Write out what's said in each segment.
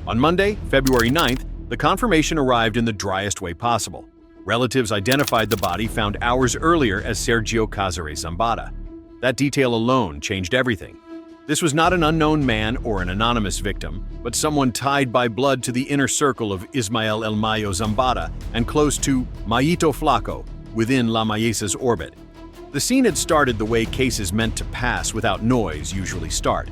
On Monday, February 9th, the confirmation arrived in the driest way possible. Relatives identified the body found hours earlier as Sergio Cazares Zambada. That detail alone changed everything. This was not an unknown man or an anonymous victim, but someone tied by blood to the inner circle of Ismael El Mayo Zambada and close to Mayito Flaco within La Mayiza's orbit. The scene had started the way cases meant to pass without noise usually start.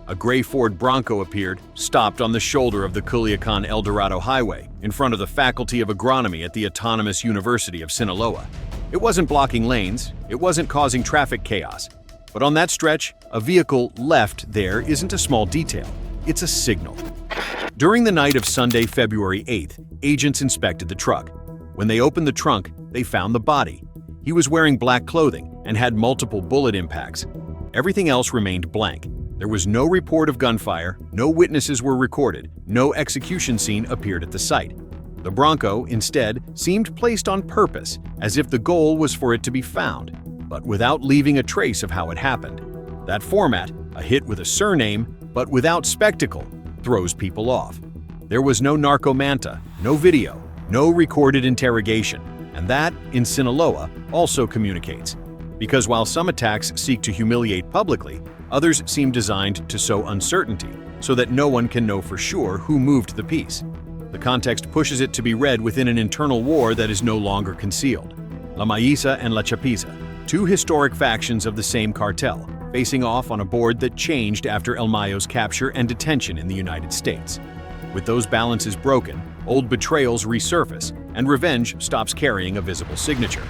A gray Ford Bronco appeared, stopped on the shoulder of the Culiacán Eldorado highway, in front of the Faculty of Agronomy at the Autonomous University of Sinaloa. It wasn't blocking lanes, it wasn't causing traffic chaos. But on that stretch, a vehicle left there isn't a small detail, it's a signal. During the night of Sunday, February 8th, agents inspected the truck. When they opened the trunk, they found the body. He was wearing black clothing and had multiple bullet impacts. Everything else remained blank. There was no report of gunfire, no witnesses were recorded, no execution scene appeared at the site. The Bronco, instead, seemed placed on purpose, as if the goal was for it to be found, but without leaving a trace of how it happened. That format, a hit with a surname, but without spectacle, throws people off. There was no narco manta, no video, no recorded interrogation, and that, in Sinaloa, also communicates. Because while some attacks seek to humiliate publicly, others seem designed to sow uncertainty so that no one can know for sure who moved the piece. The context pushes it to be read within an internal war that is no longer concealed. La Mayiza and La Chapiza, two historic factions of the same cartel, facing off on a board that changed after El Mayo's capture and detention in the United States. With those balances broken, old betrayals resurface, and revenge stops carrying a visible signature.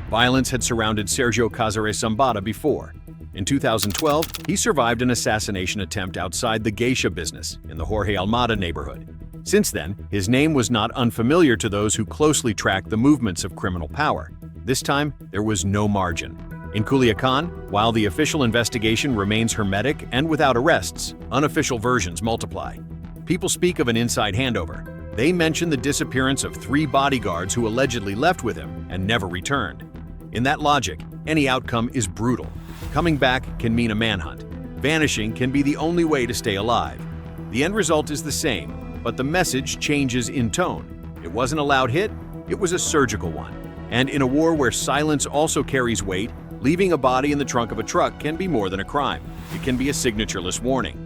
Violence had surrounded Sergio Cazares Zambada before. In 2012, he survived an assassination attempt outside the geisha business in the Jorge Almada neighborhood. Since then, his name was not unfamiliar to those who closely track the movements of criminal power. This time, there was no margin. In Culiacán, while the official investigation remains hermetic and without arrests, unofficial versions multiply. People speak of an inside handover. They mention the disappearance of 3 bodyguards who allegedly left with him and never returned. In that logic, any outcome is brutal. Coming back can mean a manhunt. Vanishing can be the only way to stay alive. The end result is the same, but the message changes in tone. It wasn't a loud hit, it was a surgical one. And in a war where silence also carries weight, leaving a body in the trunk of a truck can be more than a crime. It can be a signatureless warning.